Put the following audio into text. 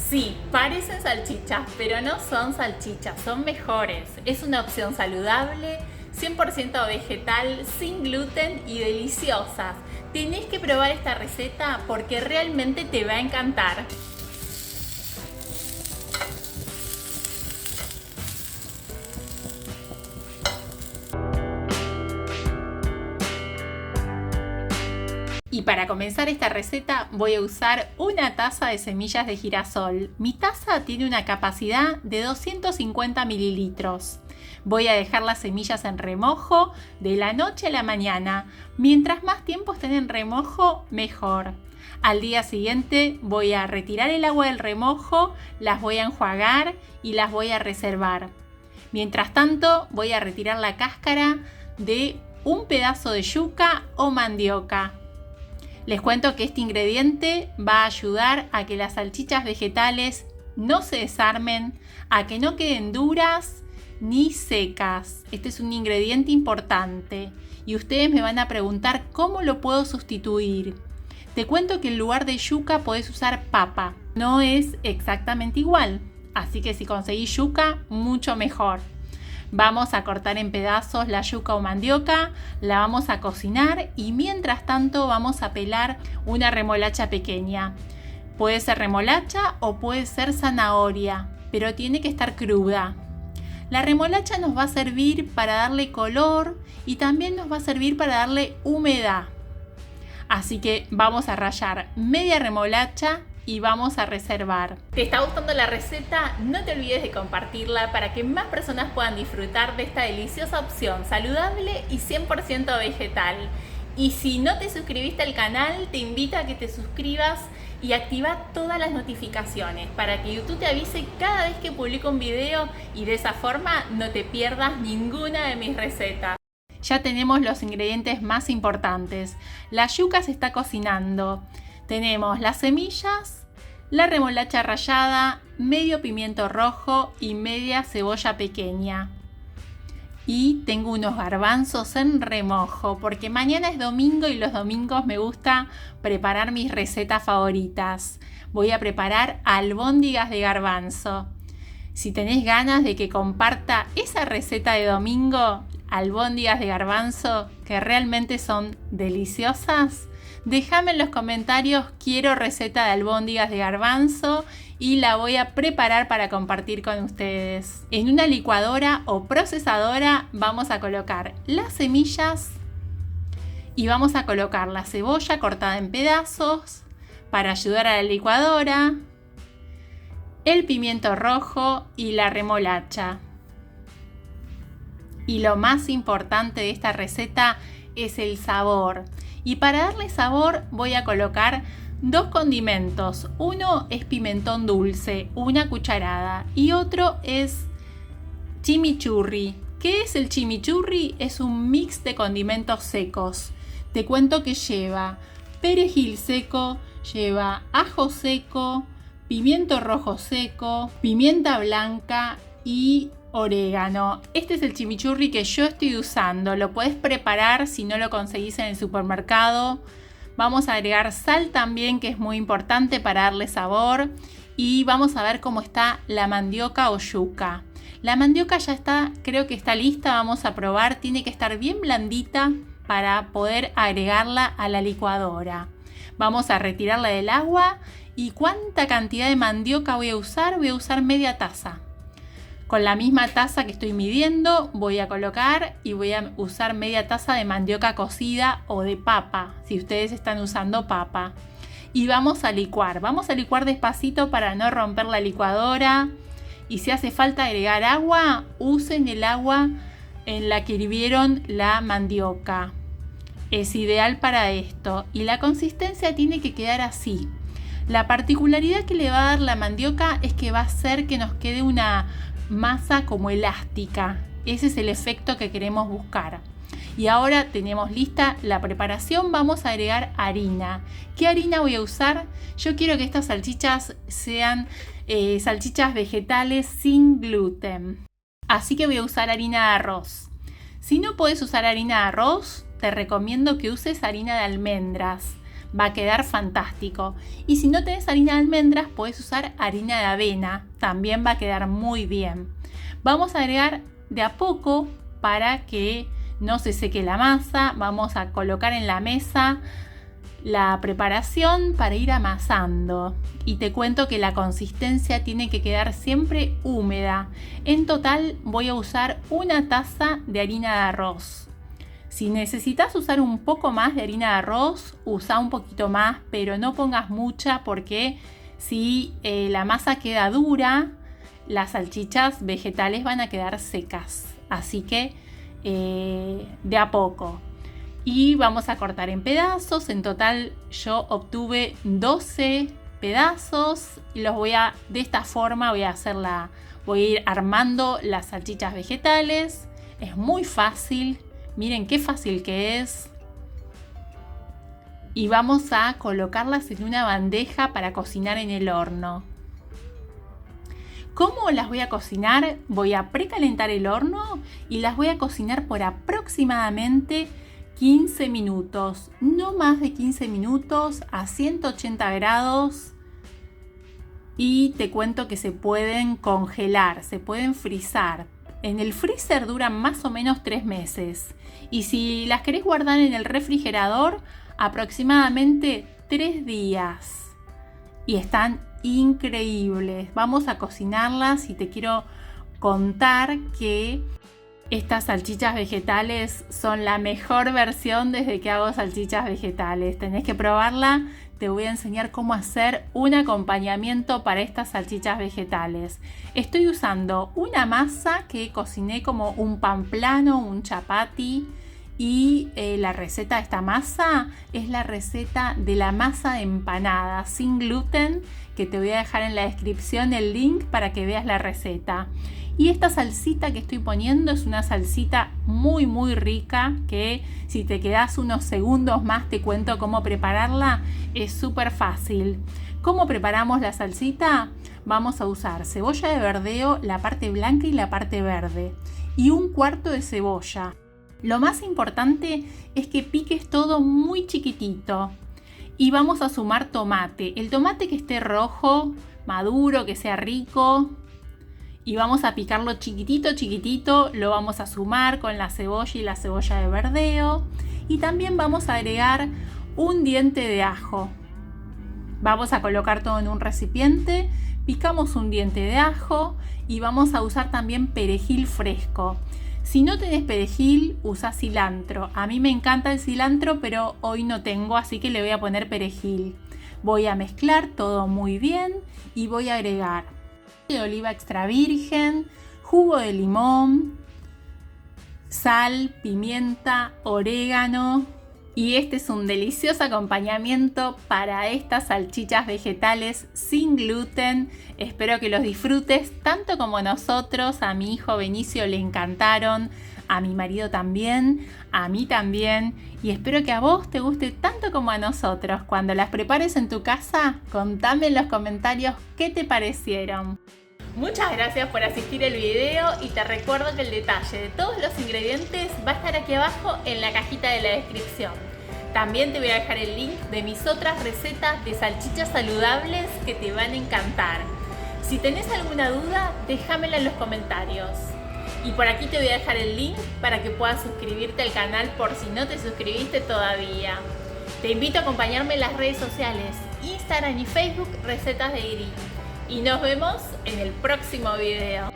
Sí, parecen salchichas, pero no son salchichas, son mejores. Es una opción saludable, 100% vegetal, sin gluten y deliciosas. Tenés que probar esta receta porque realmente te va a encantar. Y para comenzar esta receta voy a usar una taza de semillas de girasol. Mi taza tiene una capacidad de 250 mililitros. Voy a dejar las semillas en remojo de la noche a la mañana. Mientras más tiempo estén en remojo, mejor. Al día siguiente voy a retirar el agua del remojo, las voy a enjuagar y las voy a reservar. Mientras tanto, voy a retirar la cáscara de un pedazo de yuca o mandioca. Les cuento que este ingrediente va a ayudar a que las salchichas vegetales no se desarmen, a que no queden duras ni secas. Este es un ingrediente importante y ustedes me van a preguntar cómo lo puedo sustituir. Te cuento que en lugar de yuca podés usar papa. No es exactamente igual, así que si conseguís yuca, mucho mejor. Vamos a cortar en pedazos la yuca o mandioca, la vamos a cocinar y mientras tanto vamos a pelar una remolacha pequeña. Puede ser remolacha o puede ser zanahoria, pero tiene que estar cruda. La remolacha nos va a servir para darle color y también nos va a servir para darle humedad. Así que vamos a rallar media remolacha y vamos a reservar. ¿Te está gustando la receta? No te olvides de compartirla para que más personas puedan disfrutar de esta deliciosa opción saludable y 100% vegetal. Y si no te suscribiste al canal, te invito a que te suscribas y activa todas las notificaciones para que YouTube te avise cada vez que publico un video y de esa forma no te pierdas ninguna de mis recetas. Ya tenemos los ingredientes más importantes. La yuca se está cocinando. Tenemos las semillas, la remolacha rallada, medio pimiento rojo y media cebolla pequeña. Y tengo unos garbanzos en remojo porque mañana es domingo y los domingos me gusta preparar mis recetas favoritas. Voy a preparar albóndigas de garbanzo. Si tenés ganas de que comparta esa receta de domingo, albóndigas de garbanzo, que realmente son deliciosas, déjame en los comentarios, quiero receta de albóndigas de garbanzo y la voy a preparar para compartir con ustedes. En una licuadora o procesadora vamos a colocar las semillas y vamos a colocar la cebolla cortada en pedazos para ayudar a la licuadora, el pimiento rojo y la remolacha. Y lo más importante de esta receta es el sabor. Y para darle sabor voy a colocar dos condimentos. Uno es pimentón dulce, una cucharada, y otro es chimichurri. ¿Qué es el chimichurri? Es un mix de condimentos secos. Te cuento que lleva perejil seco, lleva ajo seco, pimiento rojo seco, pimienta blanca y orégano. Este es el chimichurri que yo estoy usando. Lo puedes preparar si no lo conseguís en el supermercado. Vamos a agregar sal también, que es muy importante para darle sabor. Y vamos a ver cómo está la mandioca o yuca. La mandioca ya está, creo que está lista. Vamos a probar. Tiene que estar bien blandita para poder agregarla a la licuadora. Vamos a retirarla del agua. ¿Y cuánta cantidad de mandioca voy a usar? Voy a usar media taza. Con la misma taza que estoy midiendo voy a colocar y voy a usar media taza de mandioca cocida o de papa, si ustedes están usando papa. Y vamos a licuar despacito para no romper la licuadora. Y si hace falta agregar agua, usen el agua en la que hirvieron la mandioca. Es ideal para esto y la consistencia tiene que quedar así. La particularidad que le va a dar la mandioca es que va a hacer que nos quede una masa como elástica. Ese es el efecto que queremos buscar. Y ahora tenemos lista la preparación. Vamos a agregar harina. ¿Qué harina voy a usar? Yo quiero que estas salchichas sean salchichas vegetales sin gluten. Así que voy a usar harina de arroz. Si no puedes usar harina de arroz, te recomiendo que uses harina de almendras. va a quedar fantástico. Y si no tenés harina de almendras, puedes usar harina de avena, también va a quedar muy bien. Vamos a agregar de a poco para que no se seque la masa. Vamos a colocar en la mesa la preparación para ir amasando. Y te cuento que la consistencia tiene que quedar siempre húmeda. En total voy a usar una taza de harina de arroz. Si necesitas usar un poco más de harina de arroz, usa un poquito más, pero no pongas mucha porque si la masa queda dura, las salchichas vegetales van a quedar secas. Así que de a poco. Y vamos a cortar en pedazos. En total yo obtuve 12 pedazos. Los de esta forma voy a ir armando las salchichas vegetales. Es muy fácil. Miren qué fácil que es. Y vamos a colocarlas en una bandeja para cocinar en el horno. ¿Cómo las voy a cocinar? Voy a precalentar el horno y las voy a cocinar por aproximadamente 15 minutos. No más de 15 minutos a 180 grados. Y te cuento que se pueden congelar, se pueden frizar. En el freezer duran más o menos 3 meses. Y si las querés guardar en el refrigerador, aproximadamente 3 días. Y están increíbles. Vamos a cocinarlas y te quiero contar que estas salchichas vegetales son la mejor versión desde que hago salchichas vegetales. Tenés que probarla. Te voy a enseñar cómo hacer un acompañamiento para estas salchichas vegetales. Estoy usando una masa que cociné como un pan plano, un chapati. Y la receta de esta masa es la receta de la masa de empanada sin gluten, que te voy a dejar en la descripción el link para que veas la receta. Y esta salsita que estoy poniendo es una salsita muy muy rica, que si te quedas unos segundos más te cuento cómo prepararla. Es súper fácil. ¿Cómo preparamos la salsita? Vamos a usar cebolla de verdeo, la parte blanca y la parte verde, y un cuarto de cebolla. Lo más importante es que piques todo muy chiquitito. Y vamos a sumar tomate. El tomate que esté rojo, maduro, que sea rico. Y vamos a picarlo chiquitito, chiquitito. Lo vamos a sumar con la cebolla y la cebolla de verdeo. Y también vamos a agregar un diente de ajo. Vamos a colocar todo en un recipiente. Picamos un diente de ajo y vamos a usar también perejil fresco. Si no tenés perejil, usa cilantro. A mí me encanta el cilantro, pero hoy no tengo, así que le voy a poner perejil. Voy a mezclar todo muy bien y voy a agregar de oliva extra virgen, jugo de limón, sal, pimienta, orégano. Y este es un delicioso acompañamiento para estas salchichas vegetales sin gluten. Espero que los disfrutes tanto como nosotros. A mi hijo Benicio le encantaron, a mi marido también, a mí también. Y espero que a vos te guste tanto como a nosotros. Cuando las prepares en tu casa, contame en los comentarios qué te parecieron. Muchas gracias por asistir al video y te recuerdo que el detalle de todos los ingredientes va a estar aquí abajo en la cajita de la descripción. También te voy a dejar el link de mis otras recetas de salchichas saludables que te van a encantar. Si tenés alguna duda, déjamela en los comentarios. Y por aquí te voy a dejar el link para que puedas suscribirte al canal por si no te suscribiste todavía. Te invito a acompañarme en las redes sociales, Instagram y Facebook, Recetas de Iri. Y nos vemos en el próximo video.